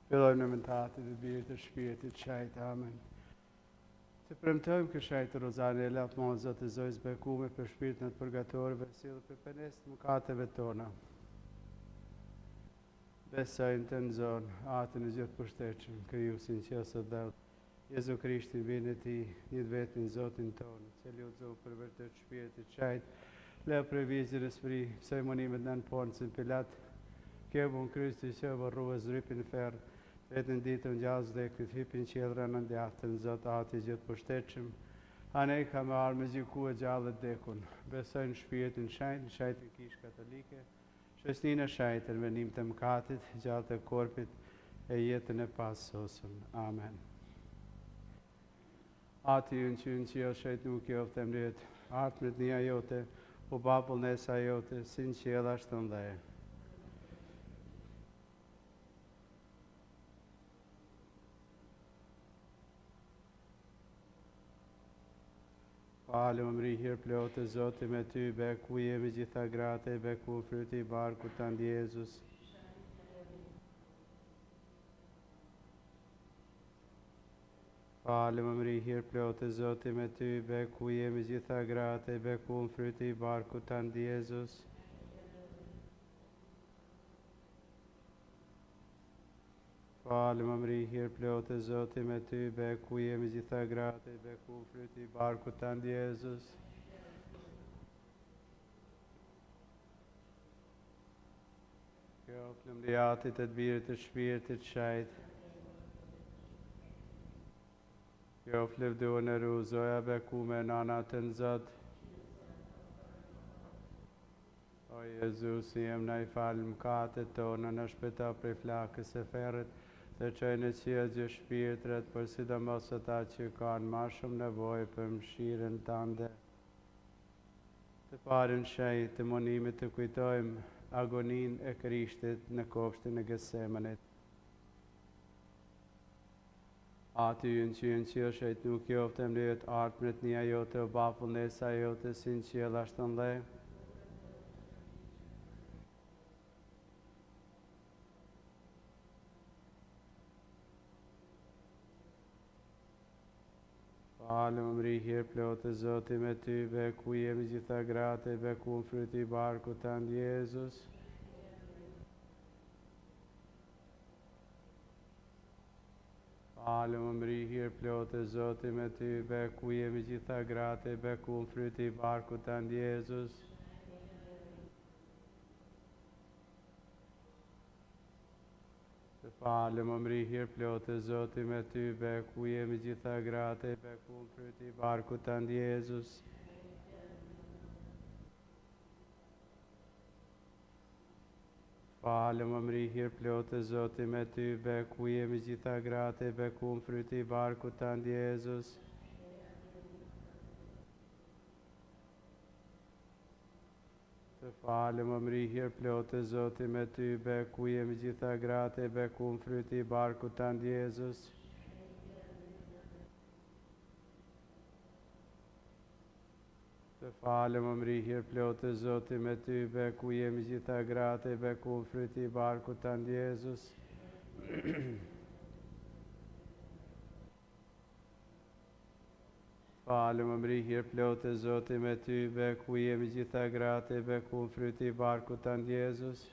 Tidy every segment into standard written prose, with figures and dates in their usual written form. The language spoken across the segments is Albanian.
Fillojmë në mentatit e birë të shpirtit shajt, amen. Të premtojmë këshajt të Rruzarja e latë më Zotë e Zojës bekume për shpirt në të përgatorëve, silë për pënes të mëkateve tona. Besojmë të nëzonë, atën e gjithë pushteqëm, kryusin që së dhëllë, Jezu Krishtin vinë e ti, një të vetin Zotin tonë, që li u zohë për vërtet shpirtit shajt, leo për vizir e spri, pësoj monimet në ponë cën pilat, kjo bu në krysti që vë rruës rripin ferë, vetën ditë në gjallës dhe këtë hypin qëllëra në ndjahtën, Zotë ati gjithë pushteqëm, anej ka me arë me gjiku e gjallët dekun, besojnë shpirtin shajt, në shajtin kish katolike, shësnin e shajtën, venim të mkatit, gjallët e korpit, e jetën e pasosën. Amen. Ati unë që unë qëllë shajtë nuk jo të mretë, artë me të një ajote, u bapull nësa ajote, sin qëllë ashtë në dhe. Falë më mri hirë plotë, Zotë me ty, beku jemi gjitha grate, beku fryti i barku të ndë Jezus. Falë më mri hirë plotë, Zotë me ty, beku jemi gjitha grate, beku fryti i barku të ndë Jezus. Falë më mri hirë plotë, Zotë me ty, beku jemi gjitha grate, beku fryti i barku të ndë Jezus. Kjo flëmriatit e të birit të shpirtit shajt. Kjo flëvdu në Rruzarja beku me nana të nëzët. O Jezus, jem në i falë mkatet tonë në shpeta prej flakës e ferët, dhe qëjnë qia gjë shpirtret, për sidomos ata që kanë ma shumë nevojë për mshirën tande. Të parin shej të monimit të kujtojmë agonin e Krishtit në kopshtin e Getsemanit. Ati ynë që ynë qilë shejt nuk jofte mletë artë mret një ajote o bapull nesa ajote sin qilë ashtë në dhe. Falë më mri hirë plotë Zoti me ty, beku jemi gjitha grate, beku në fryti i barku të ndë Jezus. Falë më mri hirë plotë Zoti me ty, beku jemi gjitha grate, beku në fryti i barku të ndë Jezus. Falë më mri hirë plotë Zoti me ty, beku jemi gjitha grate, beku në fryti i barku të ndë Jezus. Falë më mri hirë plotë Zoti me ty, beku jemi gjitha grate, beku në fryti i barku të ndë Jezus. Falë më mri hirë plotë Zoti me ty, beku jemi gjitha grate, beku në fryti i barku të ndë Jezus. Falë më mri hirë plotë Zoti me ty, beku jemi gjitha grate, beku në fryti i barku të ndë Jezus. Falë më mri hirë plotë Zoti me ty, beku jemi gjitha grate, beku në fryti i barku të ndë Jezus.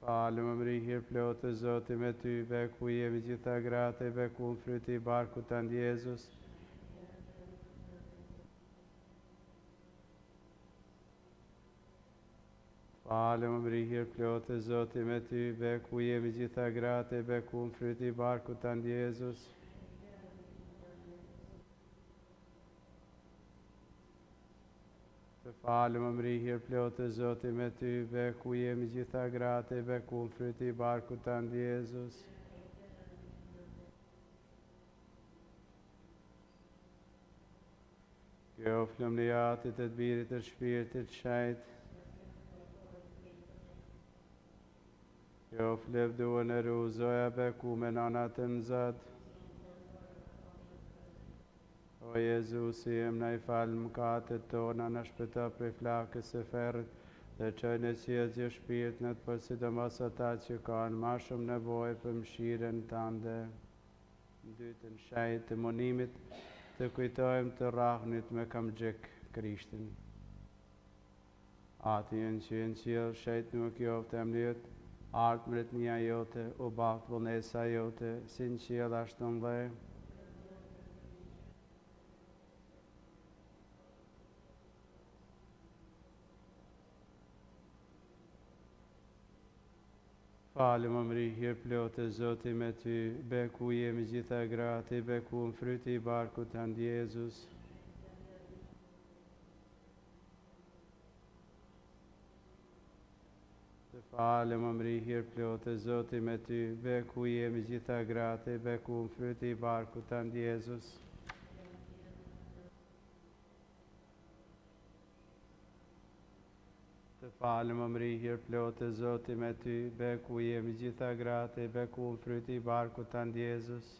Falë më mri hirë plotë Zoti me ty, beku jemi gjitha grate, beku në fryti i barku të ndë Jezus. Falë më mri hirë plotë Zoti me ty, beku jemi gjitha grate, beku në fryti i barku të ndë Jezus. Falë më mri hirë plotë Zoti me ty, beku jemi gjitha grate, beku në fryti i barku të ndë Jezus. Kjo flëmriatit e të birit të shpirtit shajt. Kjo flëvdu në Rruzarja beku me nana të nëzët. O Jezus, jem në i falë mkatet tona në shpeta prej flakës e ferët, Dhe qoj në sjellje shpirtnet për sidomos ata që kanë ma shumë nevojë për mëshirën tënde. Dytën, shejt të monimit të kujtojmë të rrahnit me kamxhik Krishtin. Ati që në qiell, shejt nuk joftë emnit, ardë mretnia jote, u baktë vullnesa jote, si në qiell ashtu në dhe. Falë më mri hirë plotë Zoti me ty, beku jemi gjitha grati, beku në fryti i barku të ndë Jezus. Falë më mri hirë plotë Zoti me ty, beku jemi gjitha grati, beku në fryti i barku të ndë Jezus. Të falë më mri hirë plotë Zoti me ty, beku jemi gjitha grati, beku në fryti i barku të ndë Jezus.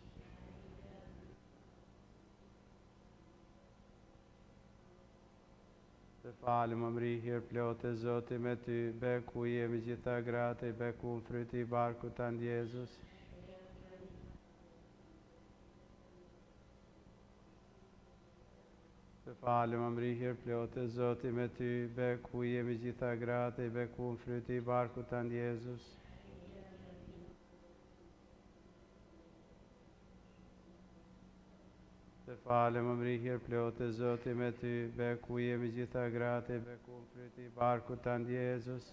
Të falë më mri hirë plotë Zoti me ty, beku jemi gjitha grati, beku në fryti i barku të ndë Jezus. Të falë më mri hirë plotë Zoti me ty, beku jemi gjitha grati, beku në fryti i barku të ndë Jezus. Të falë më mri hirë plotë Zoti me ty, beku jemi gjitha grati, beku në fryti i barku të ndë Jezus.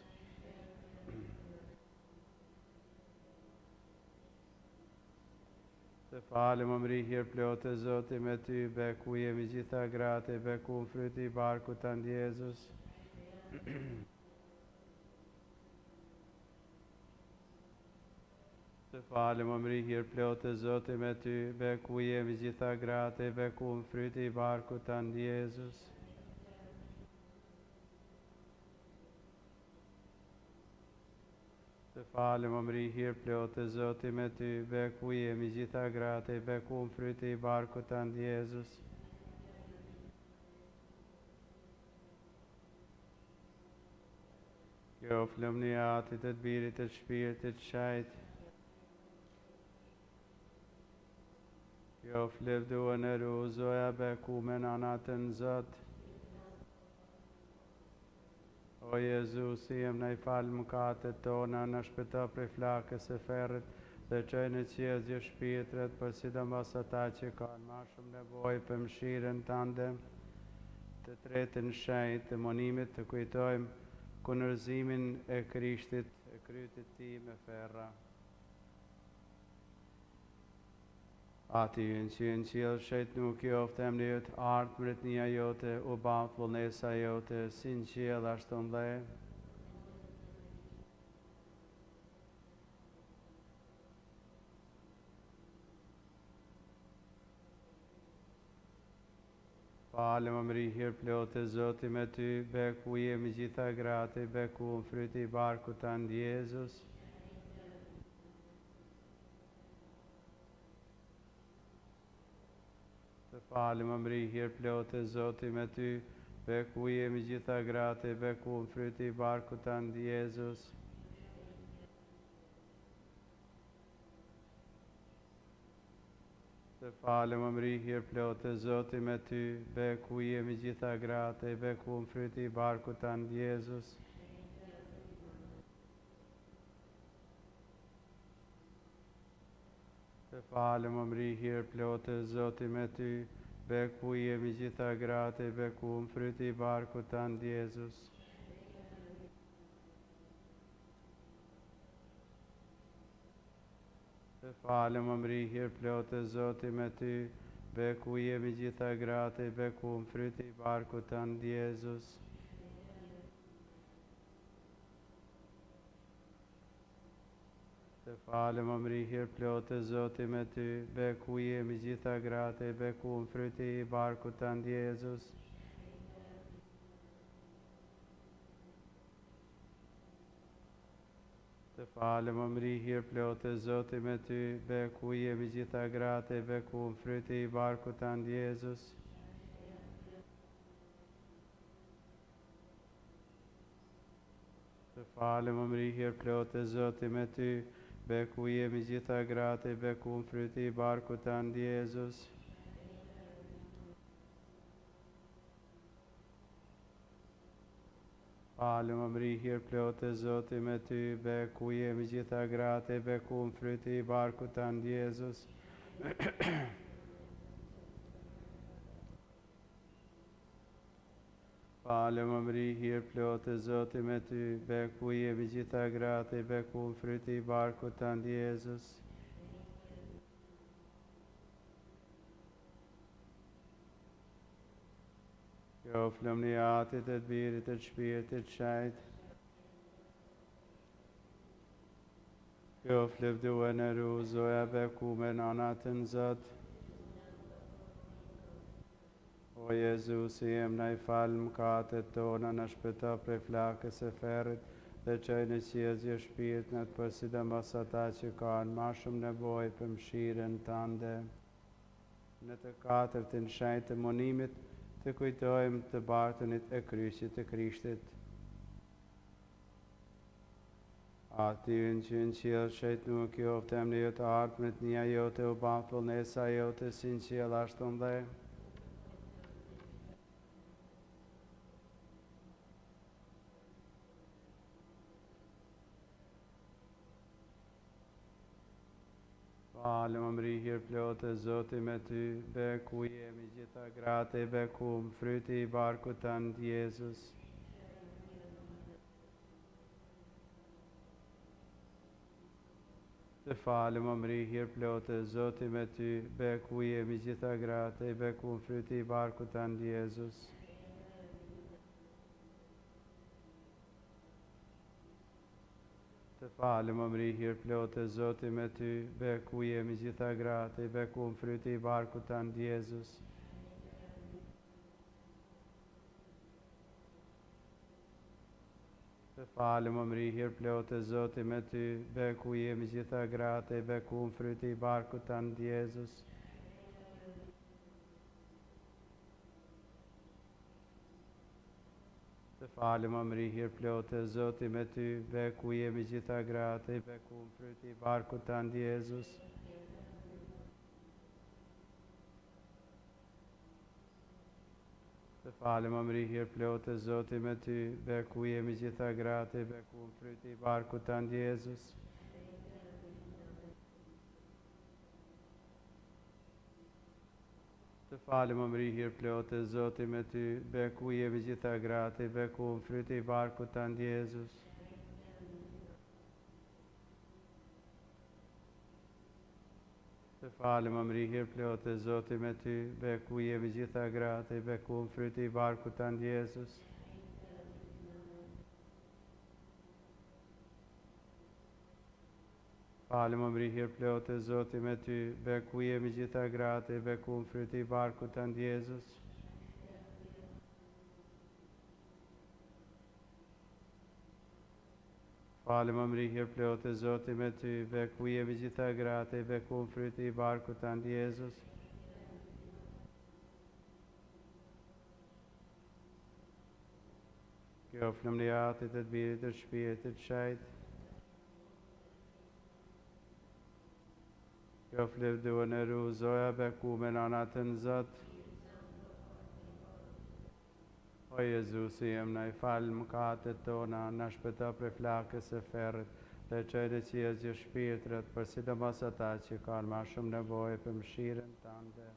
Të falë më mri hirë plotë Zoti me ty, beku jemi gjitha grati, beku në fryti i barku të ndë Jezus. Të falë më mri hirë plotë Zoti me ty, beku jemi gjitha grati, beku në fryti i barku të ndë Jezus. Të falë më mri hirë plotë Zoti me ty, beku jemi gjitha grati, beku në fryti i barku të ndë Jezus. Jo flëmni atit të të birit të shpirtit shajt. Jo flëvdua në Rruzarja, beku me nanatën Zot. O Jezus, jem në i falë mëkatet tona, në shpëto prej flakës e ferrit, dhe qoj në qiellje shpirtret, për sidomos ata që kanë ma shumë nevojë për mëshirën tënde. Të tretën shejt të monimit të kujtojmë kunërzimin e Krishtit, e krytit ti me ferra. Ati që në qiell, shejt nuk joftë emnit, ardë mretnia jote, u baktë vullnesa jote, si në qiell ashtu në dhe. Falë më mri hirë plotë Zoti me ty, beku jemi gjitha grati, beku në fryti i barku të ndë Jezus. Të falë më mri hirë plotë Zoti me ty, beku jemi gjitha grati, beku në fryti i barku të ndë Jezus. Të falë më mri hirë plotë Zoti me ty, beku jemi gjitha grati, beku në fryti i barku të ndë Jezus. Të falë më mri hirë plotë Zoti me ty, beku jemi gjitha grati, beku në fryti i barku të ndë Jezus. Të falë më mri hirë plotë Zoti me ty, beku jemi gjitha grati, beku në fryti i barku të ndë Jezus. Të falë më mri hirë plotë Zoti me ty, beku jemi gjitha grati, beku në fryti i barku të ndë Jezus. Të falë më mri hirë plotë Zoti me ty, beku jemi gjitha grati, beku në fryti i barku të ndë Jezus. Falem omrihir plote zote me ty, beku jemi gjitha gratë, beku në fryti I barkut tanë Jezus. Falem omrihir plote zote me ty, beku jemi gjitha gratë, beku në fryti I barkut tanë Jezus. Falem omrihir plote zote me ty, beku jemi gjitha gratë, beku në fryti I barkut tanë Jezus. Qoflëm një atit e të birit e të shpirtit shajt. Qoflëm duhen e Rruzarja beku me nanatën Zot. O Jezusi jem na I falë mëkatet tona, na shpëto prej flakës e ferrit dhe çoj në qiellje shpirtnat, për sidomos ata që kanë ma shumë nevojë për mëshirën tënde. Në të katërtin shenjtë të monimit të kujtojmë të bartënit e kryqit të Krishtit. Atyën që në qiell shejt nuk qoftë emri jote ardhmët nia jote u ban vullnesa jote si në qiell ashtu ndhe. Falem omrihir plote Zoti me ty, beku jemi gjitha gratë, beku më fryti I barkut tanë Jezus. Të falem omrihir plote Zoti me ty, beku jemi gjitha gratë, beku më fryti I barkut tanë Jezus. Të falem omrihir plote Zoti me ty, beku jemi gjitha gratë, beku më fryti I barkut tanë Jezus. Të falem omrihir plote Zoti me ty, beku jemi gjitha gratë, beku më fryti I barkut tanë Jezus. Të falem omrihir plote Zoti me ty, beku jemi gjitha gratë, beku më fryti I barkut tanë Jezus. Të falem omrihir plote Zoti me ty, beku jemi gjitha gratë, beku më fryti I barkut tanë Jezus. Të falem omrihir plote Zoti me ty, beku jemi gjitha gratë, beku më fryti I barkut tanë Jezus. Të falem omrihir plote Zoti me ty, beku jemi gjitha gratë, beku më fryti I barkut tanë Jezus. Falem omrihir plote Zoti me ty, beku jemi gjitha gratë, beku më fryti I barkut tanë Jezus. Falem omrihir plote Zoti me ty, beku jemi gjitha gratë, beku më fryti I barkut tanë Jezus. Qoflëm një atit e të birit e shpirtit shajt. Qoflëm duhen e Rruzarja beku me nanatën Zot. O Jezusi jem na I falë mëkatet tona, na shpëto prej flakës e ferrit dhe çoj në qiellje shpirtrat, për sidomos ata që kanë ma shumë nevojë për mëshirën tënde.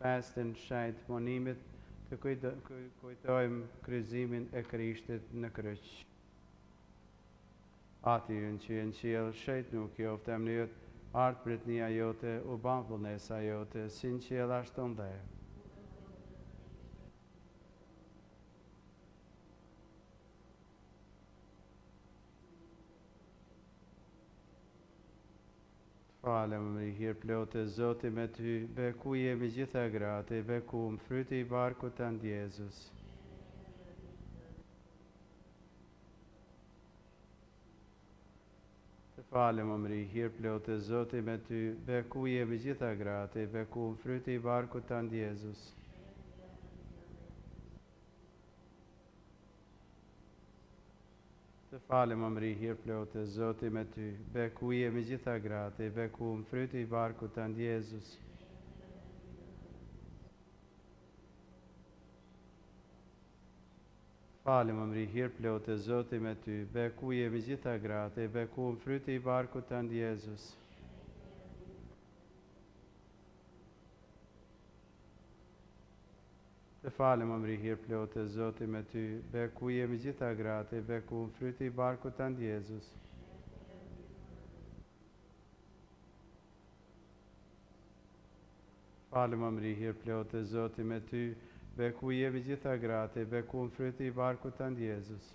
Pestin shenjtë monimit të kujtojmë kryqëzimin e Krishtit në kryq. Atyën që në qiell shejt nuk qoftë emri jote ardhmët nia jote u ban vullnesa jote si në qiell ashtu ndhe. Falem omrihir plote Zoti me ty, beku jemi gjitha gratë, beku më fryti I barkut tanë Jezus. Të falem omrihir plote Zoti me ty, beku jemi gjitha gratë, beku më fryti I barkut tanë Jezus. Të falem Amri hir plotë, Zoti me ty, bekuje me gjitha gratë, bekum fryti I barkut tënd Jezus. Falem Amri hir plotë, Zoti me ty, bekuje me gjitha gratë, bekum fryti I barkut tënd Jezus. Të falem Amri hir plotë, Zoti me ty, bekuje me gjitha gratë, bekum fryti I barkut tënd Jezus. Falem Amri hir plotë, Zoti me ty, bekuje me gjitha gratë, bekum fryti I barkut tënd Jezus.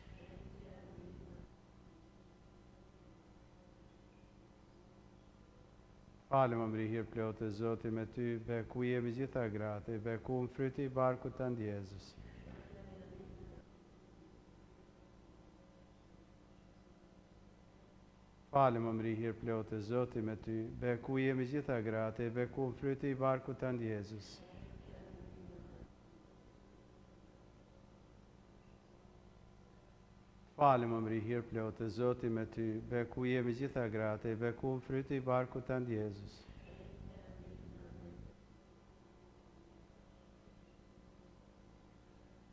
Falem Amri hir plotë, Zoti me ty, bekuje me gjitha gratë, bekum fryti I barkut tënd Jezus. Falem Amri hir plotë, Zoti me ty, bekuje me gjitha gratë, bekum fryti I barkut tënd Jezus. Falem Amri hir plotë, Zoti me ty, bekuje me gjitha gratë, bekum fryti I barkut tënd Jezus.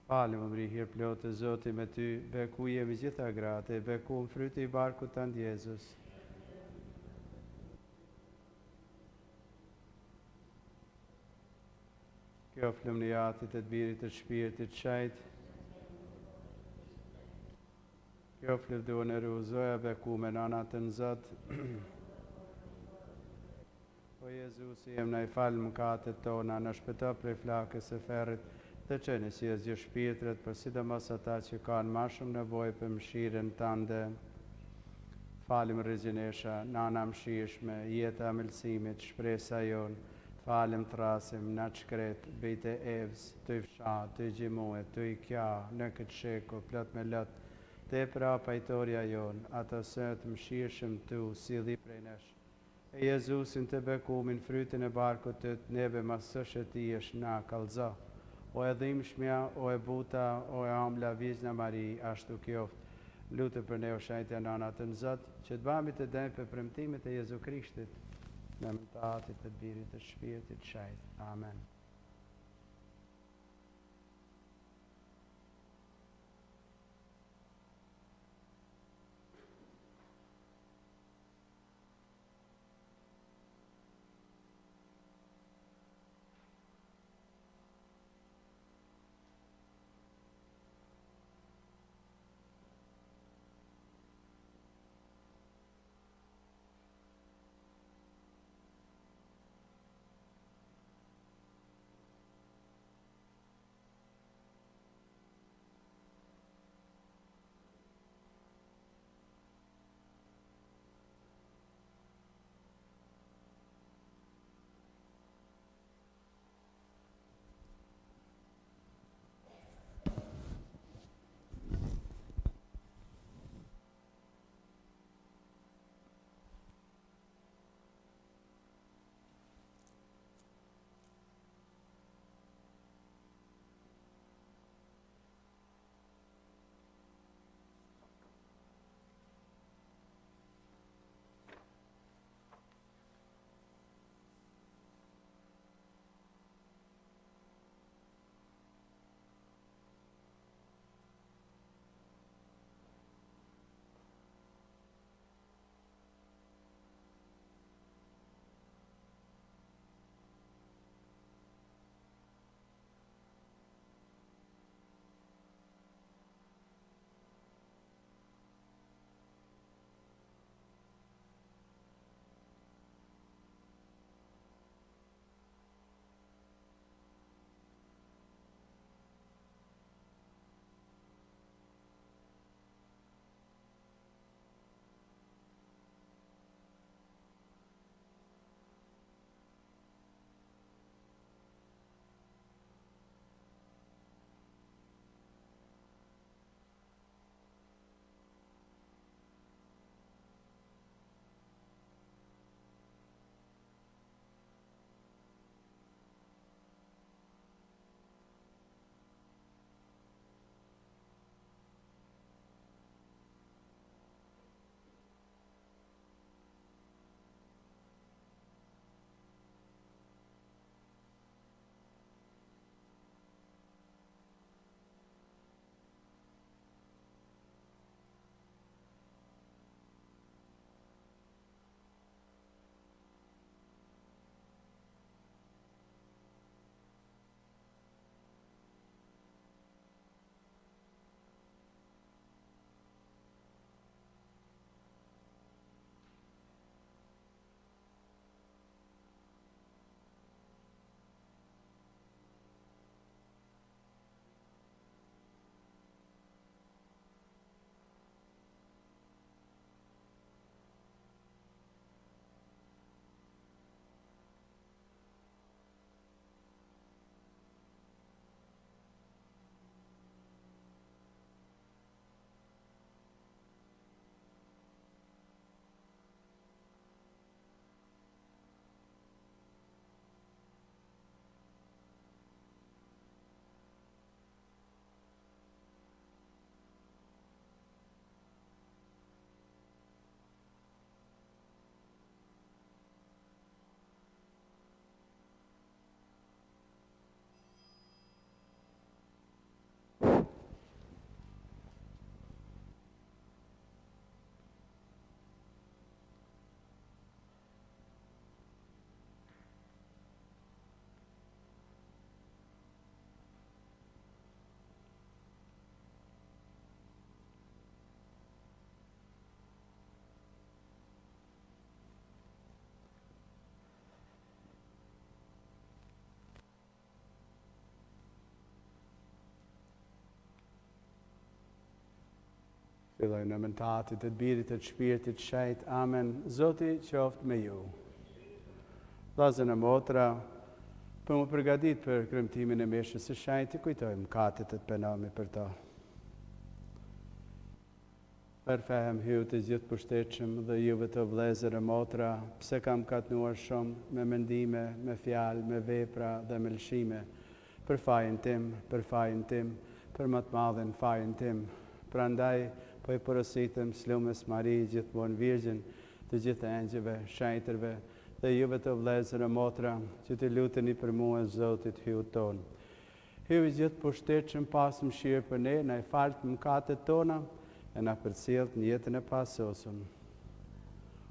Falem Amri hir plotë, Zoti me ty, bekuje me gjitha gratë, bekum fryti I barkut tënd Jezus. Kjo flimniatit e të birit të shpirtit shajt. Kjo flivduan e Rruzarja bekume në anatën Zot. O Jezusi, jem në I falë mëkatet tona, në shpëto prej flakës e ferrit, të qeni si e zgjë shpirtret, për sidomos ata që kanë ma shumë nevojë për mëshirën tënde. Falim Mesha, nana mëshirshme, jeta e mëlsimit, shpresa jonë. Falim thrasim, në qkret, bejt e evs, të I fsha, të I gjimue, të I kja, në këtë sheko, plot me lot, te pra pajtoria jonë, ato sëtë mëshirshëm tu, si dhi prej nesh. E Jezusin të bekumin frytin e barkut të të nebe masëshë ti është na kalza. O e dhimshmja, o e buta, o e amla vizna Mari, ashtu kjoft. Lutë për ne o shajtja në anatën Zot, që të bami të dëmë për premtimit e Jezu Krishtit, në mëntatit të birit të shpirtit shajt. Amen. Spilloj në mëntatit, të birit, të shpirtit, shajt, amen. Zoti qoftë me ju. Vllazën e motra, për më përgatit për kremtimin e meshës së shajt, i kujtojmë katet të penami për ta. Përfehem hyu të gjithë pushtetshëm dhe juve të vëllezër e motra, pse kam katnuar shumë me mendime, me fjalë, me vepra dhe me lëshime, për fajin tim, për më të madhen fajin tim. Prandaj, po i porositem s'lumës Mari, gjithmonë virgjën, të gjithë engjëve, shajtërve dhe juve të vëllezër e motra, që të luteni për mua Zotit hyu ton. Hyu i gjithë pushtetshëm, pas mëshirë për ne, na i falt mëkatet tona, e na përcjellt në jetën e pasosëm.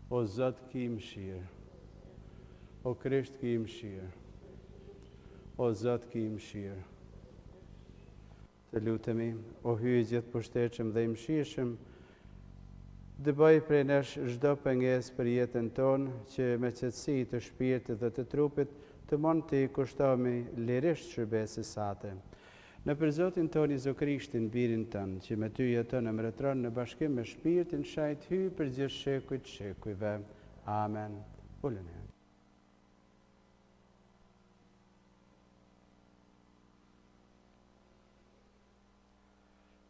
O Zot, ki mëshirë. O Krisht, ki mëshirë. O Zot, ki mëshirë. Të lutemi, o Hy i gjithë pushtetshëm dhe i mëshirshëm, dëboj prej nesh çdo pengesë për jetën tonë, që me qetësi të shpirtit dhe të trupit të mund të i kushtohemi lirisht shërbesës sate. Në për Zotin tonë Jezu Krishtin, birin tënë, që me ty jeton e mbretëron në bashkim me shpirtin shajt Hy për gjithë shekujt shekujve. Amen. Uleni.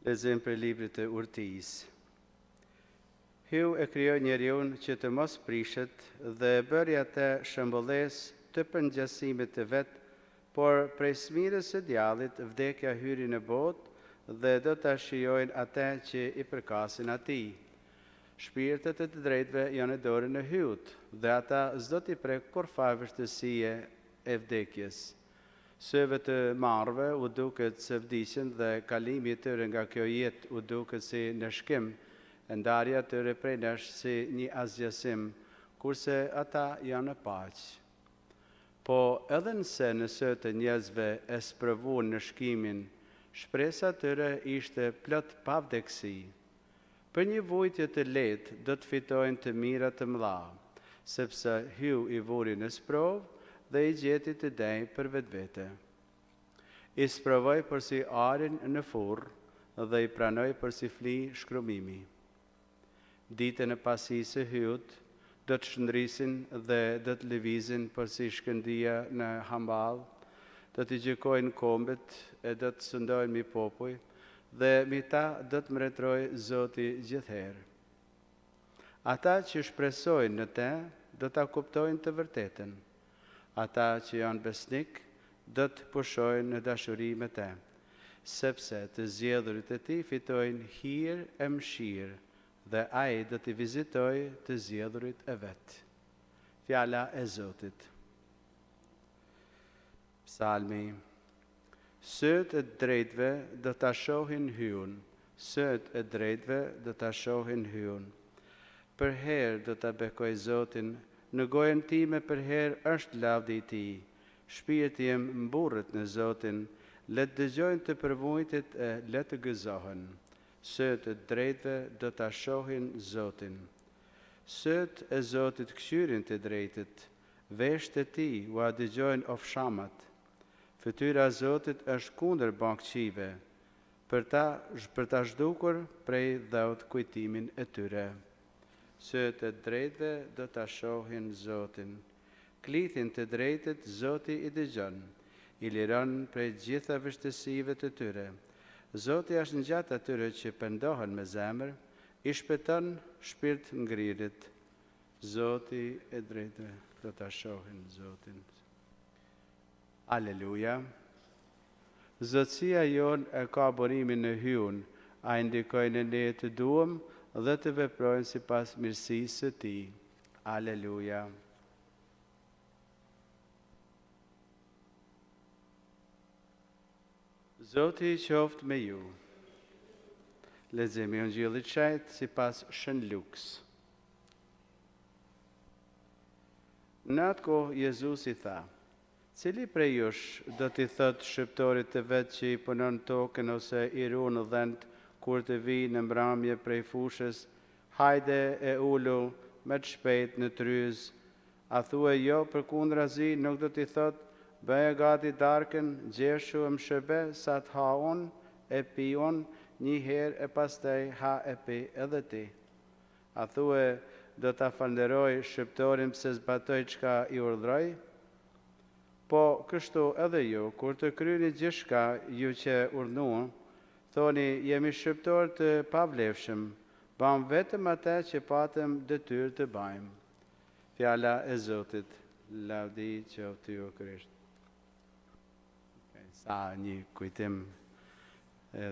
Lexojm për librit të Urtijës. Hyu e krijoi njeriun që të mos prishet dhe e bëri atë shembullesë të përngjasimit të vet, por prej smirës së djallit vdekja hyri në botë dhe do ta shijojnë atë që i përkasin atij. Shpirtet e të drejtëve janë në dorën e Hyut dhe ata s'do t'i prek kurfar vështësie e vdekjes. Syve të marrëve u duket se vdisjen dhe kalimi i tyre nga kjo jetë u duket si në shkim, ndarja e tyre prej nesh si një asgjësim, kurse ata janë në paqë. Po edhe nëse në sy të njerëzve e sprovuan në shkimin, shpresa e tyre ishte plot pavdekësi. Për një vujtje të lehtë do të fitojnë të mira të mëdha, sepse Hyu i vuri në sprovë dhe i gjeti të dej për vetvete. I sprovoi përsi arin në furrë dhe i pranoi përsi fli shkrumimi. Ditën e pasisë së Hyut do të shndrisin dhe do të lëvizin përsi shkëndia në hamball, do të gjykojnë kombet e do të sundojnë mi popuj, dhe mi ta do të mbretëroj Zoti gjithherë. Ata që shpresojnë në te, do ta kuptojnë të vërtetën. Ata që janë besnik, do të pushojnë në dashuri me te, sepse të zgjedhurit e tij fitojnë hir e mëshirë, dhe ai do t'i vizitojë të zgjedhurit e vet. Fjala e Zotit. Psalmi. Syt e drejtëve do ta shohin Hyun, syt e drejtëve do ta shohin Hyun. Për herë do ta bekoj Zotin, në gojën time për herë është lavdi i tij. Shpirti im mburret në Zotin, le të dëgjojnë të përvojtit e le të gëzohen. Syt e drejtëve do ta shohin Zotin. Syt e Zotit këshyrin të drejtët, vesht e tij u dëgjojnë ofshamat. Fytyra e Zotit është kundër bankqive, për ta zhdukur prej dhaut kujtimin e tyre. Syt e drejtëve do ta shohin Zotin. Klithin të drejtët Zoti i dëgjon, i liron prej gjitha vështësive të tyre. Zoti është në gjatë atyre që pendohen me zemër, i shpëton shpirt ngririt. Zoti e drejtëve do ta shohin Zotin. Aleluja. Zotësia jon e ka burimin në Hyun, ai ndikojnë ne të duam dhe të veprojnë sipas mirësisë së tij. Aleluja. Zoti qoftë me ju. Lexojmë Ungjillit shajt sipas Shën Luks. Në atë kohë Jezus i tha: Cili prej jush do t'i thot shëptorit të vet që i punon tokën ose i runë dhënd kur të vi në mbrëmje prej fushës, hajde e ulu me të shpejt në tryz. A thue jo, përkundrazi nuk do t'i thot, bëje gati darkën, gjeshu më shëbe sa të haon, e pion, një herë e pastaj ha e pi edhe ti. A thue do ta falënderoj shqiptorin pse zbatoi çka I urdhroi? Po kështu edhe ju, kur të kryeni gjithçka ju që urdhnuan, thoni jemi shqiptar të pavlefshëm, bam vetëm ata që patëm detyrë të bajmë. Fjala e Zotit, lavdi qoftë ju Krisht. Sa një kujtim,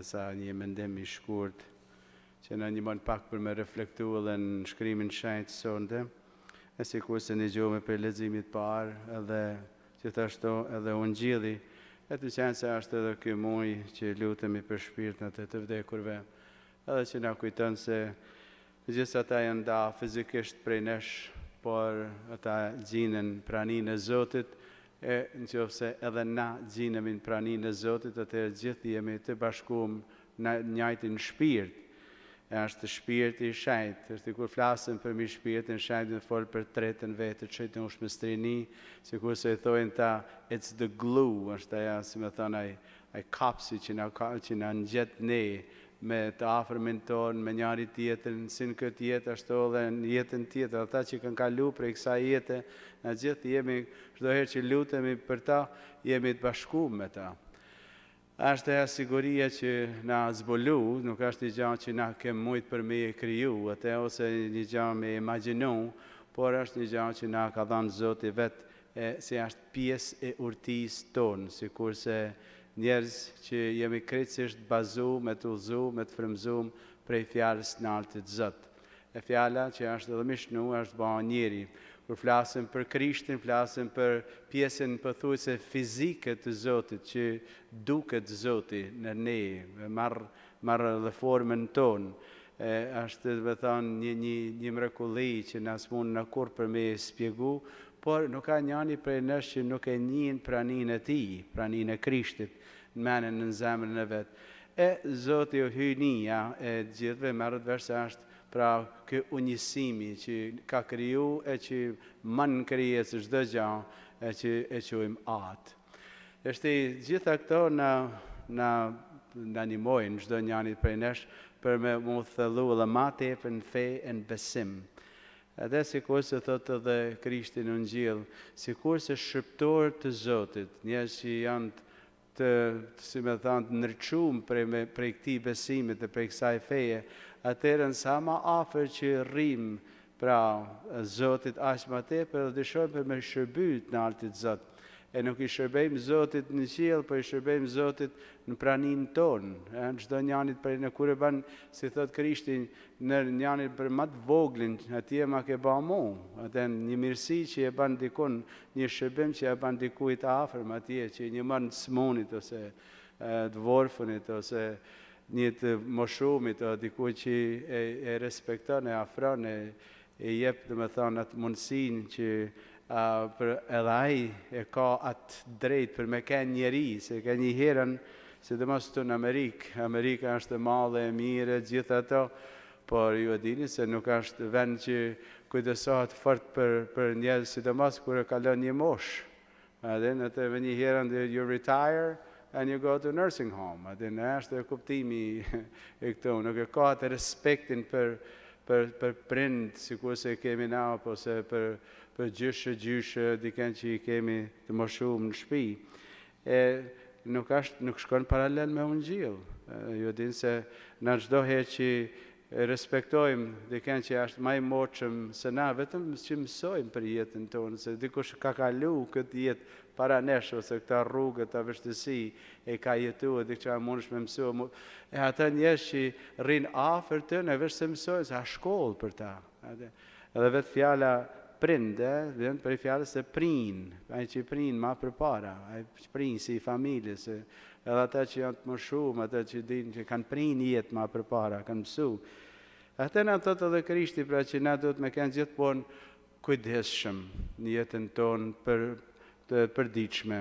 sa një mendim I shkurt, që në një mund pak për me reflektu edhe në shkrimin shenjtë sonte, e sikur se një gjumë për leximit parë, edhe gjithashtu edhe ungjilli, e të qenë se është edhe ky muaj që lutemi për shpirtnat e të vdekurve, edhe që na kujton se gjithë ata janë da fizikisht prej nesh, por ata gjinen praninë e Zotit, e nëse edhe na gjinemin praninë e Zotit, atëherë gjithë jemi të bashkuar në njëjtin shpirt. Është shpirti I shenjtë, është kur flasim për mi shpirtin shenjtë në folë për tretën vetë, që të ushmëstrini, sikur se I thojnë ta, it's the glue, është aja, si me thonë, ai kapsi që na ngjet ne, me të afërmin tonë, me njëri tjetrin, si në këtë jetë, ashtu edhe në jetën tjetër, ata që kanë kalu prej kësaj jete, na gjithë jemi, çdo herë që lutemi për ta, jemi të bashkuar me ta. Është e siguria që na zbulu, nuk është një gjë që na kemë mujt për me e kriju, atë ose një gjë me imagjinu, por është një gjë që na ka dhënë Zoti vetë, se është pjesë e urtisë tonë, sikurse njerëz që jemi krejtësisht bazu, me të udhëzu, me të frymëzuar prej fjalës në Altit Zot. E fjala që është edhe mishnu është bënë njeri. Kur flasim për Krishtin, flasim për pjesën pothuajse fizike të Zotit, që duket Zoti në ne, marr dhe formën tonë. Është dhe thonë një mrekulli që na s'mund në kur për me spjegu, por nuk ka njani prej nesh që nuk e njën praninë e tij, praninë e Krishtit, në menën në zemrën e vetë. E Zoti o hynia e gjithve merret vesh se është pra kë unjësimi që ka kriju e që manë krijes çdo gjë e që e quajmë atë. Është gjitha këto na animojnë çdo njëri prej nesh për me mu thellu edhe ma tepër në fe e në besim. Edhe sikur se thotë edhe Krishti në Ungjil, sikur se shqiptor të Zotit, njerëz që janë të, si me thonë, të nërçum prej këtij besimit dhe prej kësaj feje, atëherë sa ma afër që rrim pra Zotit aq më tepër dhe dëshojmë për me shërbyt në Altit Zot. E nuk I shërbejmë Zotit në qiell, po I shërbejmë Zotit në praninë tonë. Çdo njanit për në kur e ban, si thot Krishti, në njanit për më të voglin, atje ma ke ba mu. Atë një mirësi që e ban dikun, një shërbim që e ban dikujt afërm atje, që një mën të smunit ose të vorfunit ose një të moshumit o dikuj që e respekton, e afron, e jep dhe me thonë atë mundësin që për edhe ai e ka atë drejt për me kenë njeri, se ka një herën, se dhe mos të në Amerikë. Amerika është e madhe, e mire, gjithë ato, por ju e dini se nuk është vend që kujdesohet fort për njerëz, sidomos kur e kalon një mosh. Edhe në të një herën dhe you retire, and you go to nursing home. Atë në është e kuptimi e këto. Nuk e ka të respektin për prind, sikur se kemi na, apo se për gjyshe, diken që I kemi të moshuar në shtëpi. Nuk shkon paralel me Ungjil. Ju din se në çdo herë që respektojmë diken që është më I moçëm se na, vetëm që mësojmë për jetën tonë, se dikush ka kalu këtë jetë para nesh, ose këta rrugë, këta vështësi, e ka jetu, e diqka mundesh me mësua. E ata njerëz që rrinë afër të në vesh se mësojnë, se a shkollë për ta. Edhe vetë fjala prind, vjen për fjalës se prin, ai që prin ma përpara, ai prin si familje, se edhe ata që janë të moshuar, ata që dinë që kanë prin jetë ma përpara, kanë mësu. Ata na thotë edhe Krishti, pra që na duhet me kanë gjithmonë kujdesshëm në jetën tonë për të përditshme,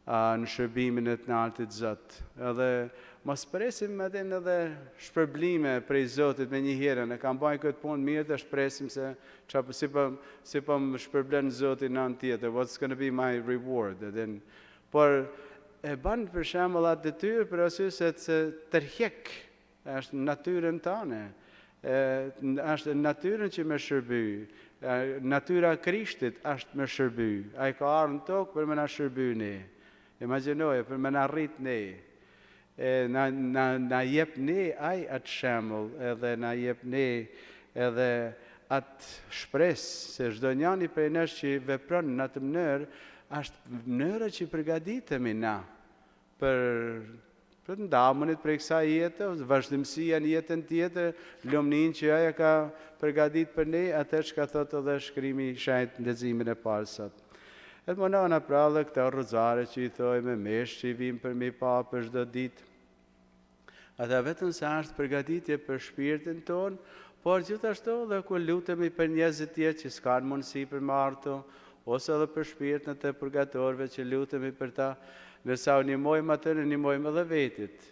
në shërbimin e të Altit Zot. Edhe mos presim edhe shpërblime prej Zotit me një herë, ne kam bajnë këtë punë mirë dhe shpresim se si po më shpërblen Zotit në anë tjetër, what's going to be my reward. Por e ban për shembull atë detyrë për arsye se tërheq është natyrën tane. Është natyrën që me shërby. Natyra Krishtit është me shërby. Ai ka ardhur në tokë për me na shërby ne. Imagjinoje, për me na rrit ne. Na jep ne ai atë shembull, edhe na jep ne edhe atë shpresë se çdo njani prej nesh që vepron në atë mënyrë, është mënyra që përgatitemi na për të ndamënit prej kësaj jete, vazhdimësia në jetën tjetër, lumnin që aja ka përgatit për ne, atë që ka thotë edhe shkrimi i shenjtë në leximin e parë sot. Edhe më nëna prallë këta Rruzarja që i thoj me Mesh që i vim për mi pa për çdo ditë. Ata vetëm se është përgatitje për shpirtin tonë, por gjithashtu edhe kur lutemi për njerëzit tjerë që s'kan mundësi për martu, ose edhe për shpirtin e purgatorëve që lutemi për ta, nësa u nimojmë atë, në nimojmë edhe vetit.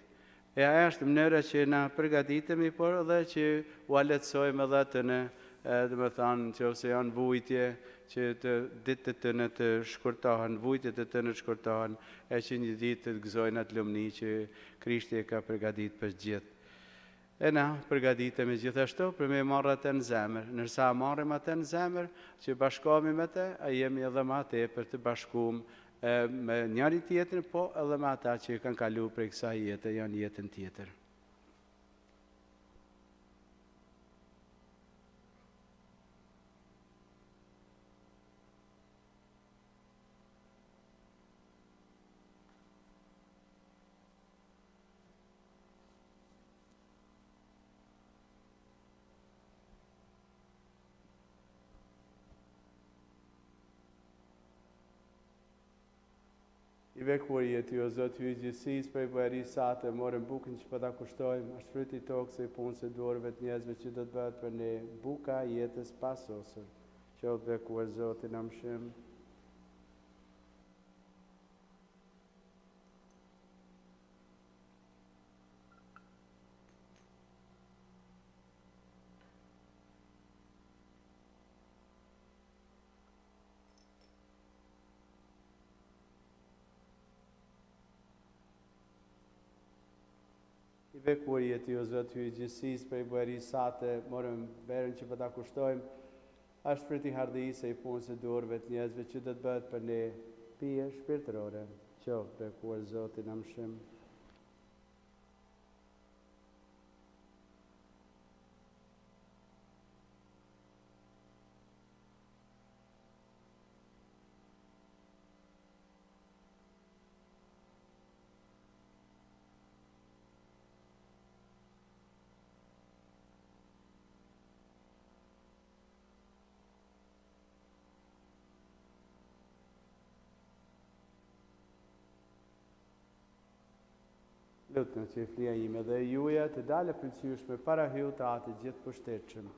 Aja është mënyra që na përgatitemi, por edhe që u aletësojmë edhe atë në, dhe me thanë, që ose janë vujtje, që të ditë të në të shkurtohen, vujtje të në të shkurtohen, e që një ditë të gëzojnë atë lumni që Krishti e ka përgatit për gjithë. E na përgatitemi gjithashtu për me marrë atë në zemër. Nërsa marrim atë në zemër, që bashkohemi me te, a jemi edhe ma te për të bashkum me njëri tjetër, po edhe me ata që kanë kalu për kësaj jetë, janë jetën tjetër. I vekurie ty, o Zot, hy gjithësisë prej bëherisë sate, morëm bukën që po ta kushtojmë, është fryti i tokës e i punës e dorëve të njerëzve që do të bëhet për ne, buka jetës pasosur. Qoftë bekuar Zoti na mshim. I bekurie ty, o Zot, hy gjithësisë prej bëherisë sate, morëm verën që po ta kushtojmë, është fryti i hardisë e i punës e dorëve të njerëzve që do të bëhet për ne, pije shpirtërore. Qoftë bekuar Zoti na mshim. Lutën që flia ime dhe juja të dalë pëlqyeshme para hyut të atë gjithë pushtetshëm.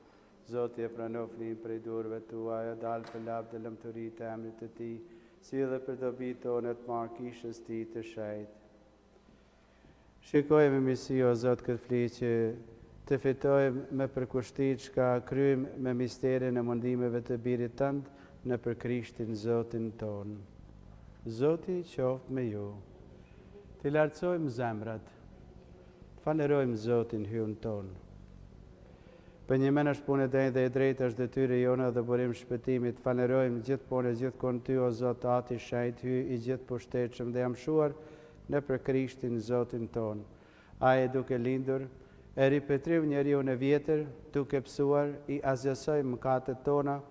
Zoti e pranon flimin prej durve tuaja, dalë për lavë dhe lëmturi të emrit të tij, si edhe për dobit tonë të marë kishës ti të shejt. Shikojmë mirësi, o Zot, këtë fli që të fitojmë me përkushtit që ka krymë me misterin e mundimeve të birit tëndë në për Krishtin Zotin tonë. Zoti qoftë me ju. Të lartësojmë zemrat, të falenderojmë Zotin hyun tonë. Për një menë është punë e drejtë është detyre jona dhe burim shpëtimit, të falenderojmë gjithë punë e gjithë konë ty, o Zot, ati shajt hy i gjithë pushtetshëm dhe jamshuar në për Krishtin Zotin tonë. Aje duke lindur, e ripetrim njeriu në vjetër, duke pësuar, i azjësoj mëkatet tona,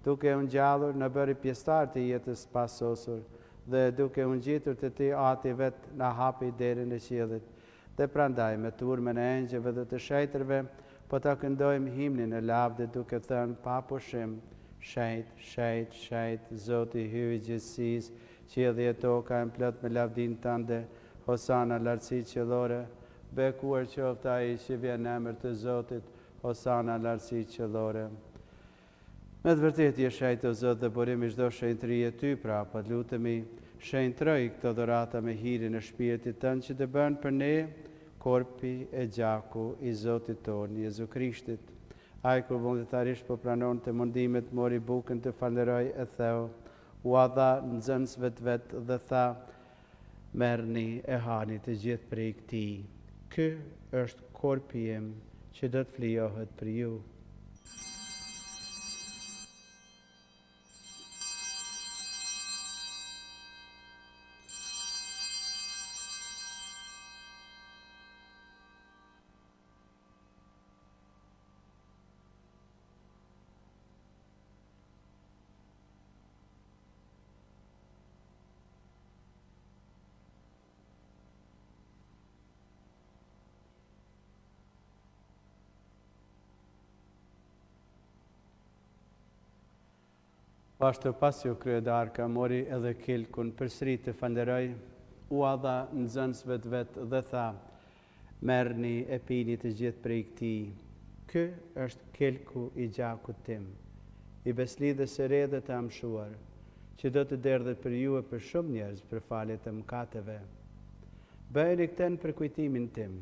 duke unë gjallur në bëri pjestar të jetës pasosur, dhe duke unë gjitur të ti ati vetë në hapi derin e qiellit. Dhe prandaj me turmën e engjëve dhe të shejtërve, po ta këndojmë himnin e lavde duke thënë pa pushim, shejt, shejt, shejt, Zoti hyj gjithësisë, qielli e toka e plot me lavdin tënde, hosana lartësi qiellore, bekuar qoftë ai që vjen në emër të Zotit, hosana lartësi qiellore. Me të vërtet je shejt, o Zot, dhe burimi çdo shenjtëri e ty, pra, po lutemi shenjtroj këto dhurata me hirin e shpirtit tënd që të bën për ne korpi e gjaku i Zotit tonë, Jezu Krishtit. Ai kur vullnetarisht po pranon të mundimet, mori bukën të falenderoj e theu, u dha nxënësve të vet dhe tha, merrni e hani të gjithë prej këtij, Ky është korpi im që do të flijohet për ju. Ashtu pas ju kryedarka mori edhe kilkun përsëri të falëroj, u dha nxënësve të vet dhe tha: merrni e pini të gjithë prej këtij. Ky është kilku i gjakut tim, i beslidhjes së re dhe të amshuar, që do të derdhet për ju e për shumë njerëz për falje të mëkateve. Bëjeni këtë në përkujtimin tim.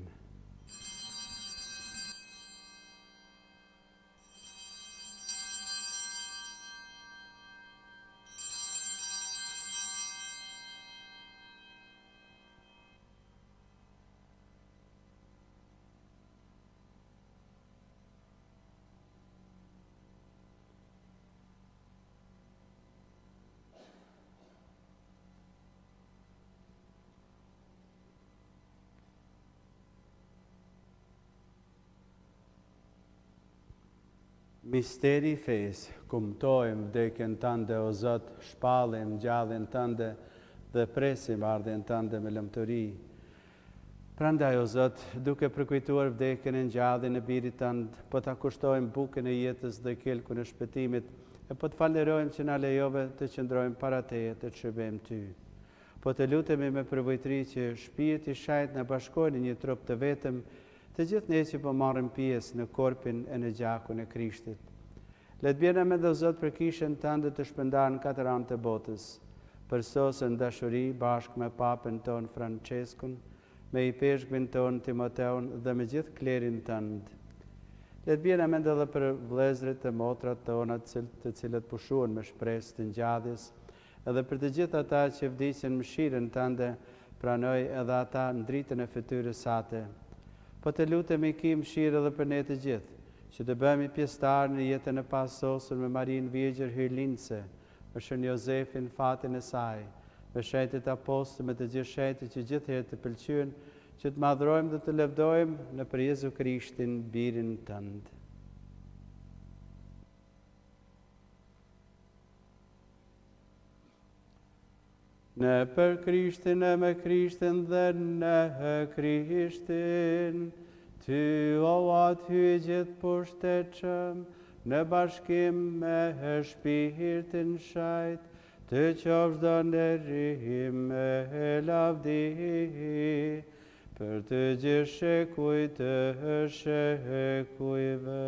Misteri i fesë, kumtojmë vdekjen tënde o Zot, shpallim gjalljen tënde dhe presim ardhjen tënde me lumturi. Prandaj o Zot, duke përkujtuar vdekjen e ngjalljen e birit tënd, po ta kushtojmë bukën e jetës dhe kilkun e shpëtimit, e po të falenderojmë që na lejove të qëndrojmë para Teje të të shërbejmë Ty. Po të lutemi me përvojtëri që shpirti i shajt na bashkojë në një trup të vetëm, të gjithë ne që po marrim pjesë në korpin e në gjakun e Krishtit. Le të bjerë me dhe Zot për kishën tënde të shpëndar në katër anë të botës, për sosën dashuri bashkë me papën ton Franceskun, me i peshkvin ton Timoteun dhe me gjithë klerin tënd. Le të bjerë me dhe për vlezrit e motrat tona të cilët pushuan me shpresë të ngjalljes, edhe për të gjithë ata që vdiqën mëshirën tënde, pranoj edhe ata në dritën e fytyrës sate. Po të lutemi ki mëshirë edhe për ne të gjithë, që të bëhemi pjesëtar në jetën e pasosur me Marinë Virgjër Hyrlinse, me Shën Jozefin fatin e saj, me shejtet apostël, me të gjithë shejtet që gjithherë të pëlqyen, që të madhrojmë dhe të lëvdojmë në për Jezu Krishtin, birin tënd. Në për Krishtin e me Krishtin dhe në Krishtin, Ty o aty gjithë pushtetshëm, në bashkim me shpirtin shajt, të qofsh do nderim e lavdi, për të gjithë shekuj të shekujve.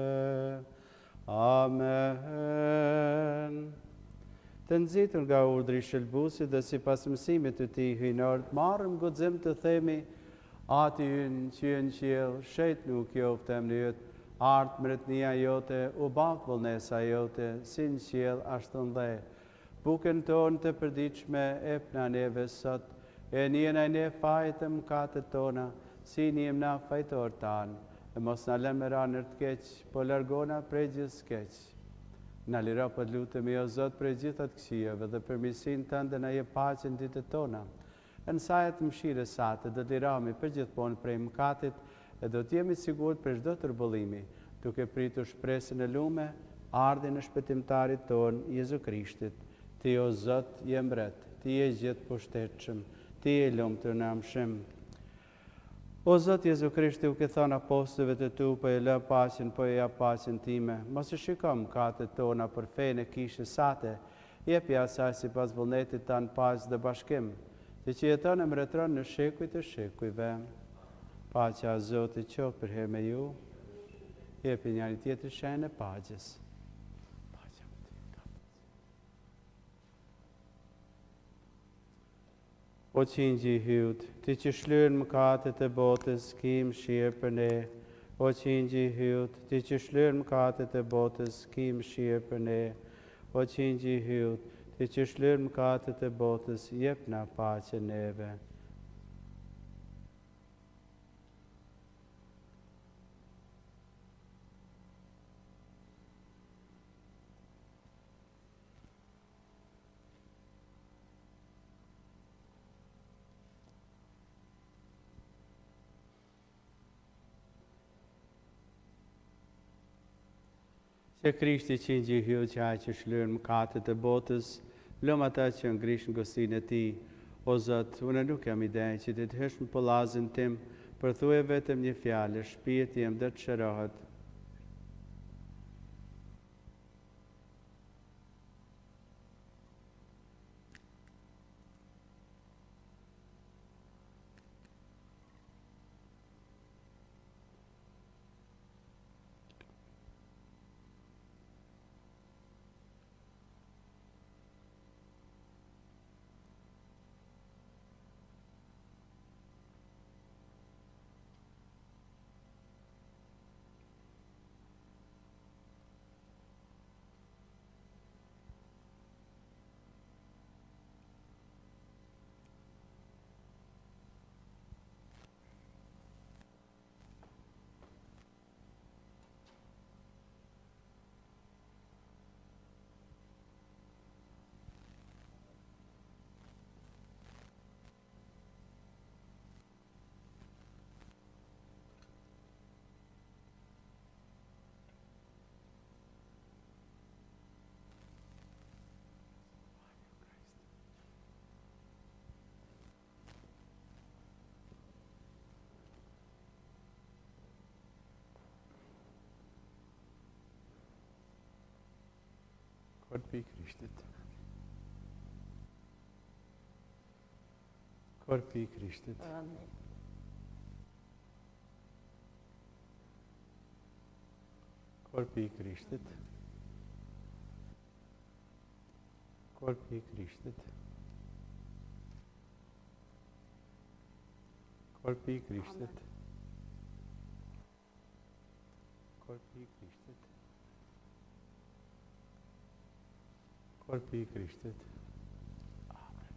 Amen. Të nxitur nga urdhri i shëlbuesit dhe sipas mësimit të Tij hyjnor, marrim guxim të themi: Ati ynë që në qiell, shejt nuk joftë emri-yt, ardë mretnia jote, u bak vullnesa jote, si në qiell ashtu në dhe. Bukën tonë të përditshme epna neve sot, e njena ne fajtë mëkatet tona, si njëm na fajtor tanë, e mos na lëm me ranër të keq, po largona prej gjithë keq. Na liro po të lutemi o Zot prej gjithat këqijave dhe për mirësinë tënde na jep paqen ditët tona. Në sajët mëshirës sate do të lirami për gjithmonë prej mëkatit e do të jemi sigurt për çdo tërbollimi, duke pritur shpresën e lume, ardhin e shpëtimtarit ton Jezu Krishtit. Ti o Zot je mbret, ti je gjithë pushtetshëm, ti je lumtur në amshim. O Zot Jezu Krishti, u ke thënë apostujve të tu, po e lë paqen, po e jap paqen time. Mos e shiko mëkatet tona për fenë e kishës sate, jepi asaj sipas vullnetit tan paqë dhe bashkim, të që jeton e mbretëron në shekuj të shekujve. Paqja e Zotit qoftë për herë me ju, jepi njëri tjetër shenjën e paqes. O qingji i hyut, ti që shlyen mëkatet e botës, ki mëshirë për ne. O qingji i hyut, ti që shlyen mëkatet e botës, ki mëshirë për ne. O qingji i hyut, ti që shlyen mëkatet e botës, jep na paqe neve. Që Krishti që në gjihjo që ai që shlërën mëkatet e botës, lëm ata që ngrishën gosinë e ti. O Zot, unë nuk jam ide që ti të hysh në pëllazin tim, për thuje vetëm një fjalë, shpirti im do të shërohet. Korpi i Krishtit. Korpi i Krishtit. Amen. Korpi i Krishtit. Korpi i Krishtit. Korpi i Krishtit. Korpi i Krishtit. Korpi i Krishtit. Amen.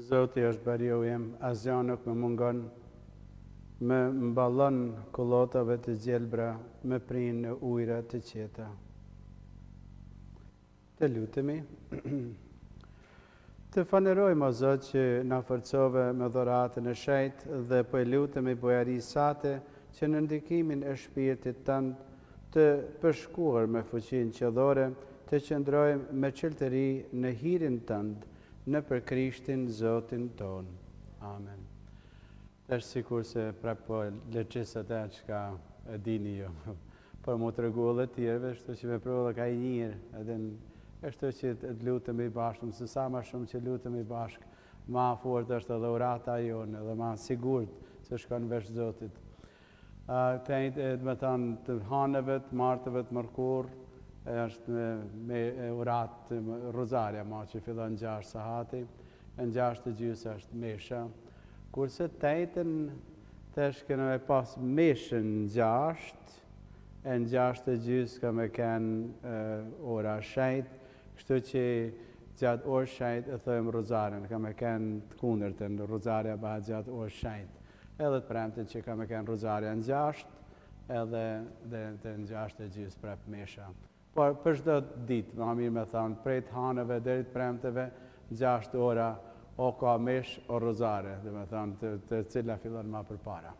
Zoti është bariu im, asgjë nuk më mungon, më mballon kullotave të gjelbra, më prin në ujëra të qeta. Të lutemi. Të fanerojmë, o Zot, që na forcove me dhuratën e shejtë dhe po e lutemi bujari sate që në ndikimin e shpirtit tënd të përshkuar me fuqinë qellore, të qëndrojmë me qeltëri në hirin tënd, në për Krishtin Zotin ton. Amen. Është sikur se prap po leçes atë çka e dini ju. Por mo t'rregullat e tjerëve, kështu që veprova ka I njërë, edhe kështu që të lutemi bashkë, se sa ma shumë që lutemi bashkë, ma fort është edhe urata jonë, edhe ma sigurt se shkon vesh Zotit. Të me thënë të hanëve, të martëve, të mërkur, është me uratë Rruzarja, ma që fillon 6 sahati, në 6 të gjysë është Mesha, kurse tejtën të shkënë me pas Meshën 6, e në 6 të gjysë ka me kenë ora shajt, kështu që gjatë orë shajt e thëjmë Rruzarën, ka me kenë të kundërtën, Rruzarja bëhet gjatë orë shajt. Edhe të premten që ka me kenë Rruzarja në 6, edhe në 6 të gjysë prep Mesha. Por për çdo ditë, ma mirë me thonë, prej të hanëve deri të premteve, 6 ora, o ka Mesh o Rruzare, dhe me thonë, të cila fillon ma përpara.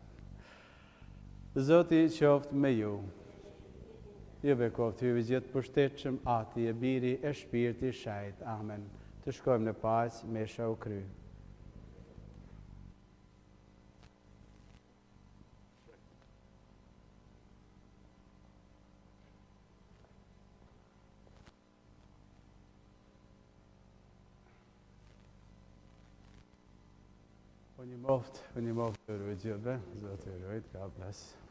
Zoti qoftë me ju. Ju bekoftë hyve gjithë pushtetshëm, ati e biri e shpirti shajt. Amen. Të shkojmë në paqë, Mesha u kry. Unë i moftë të rrujtë gjithëve, Zotë i rrujtë, ka blesë.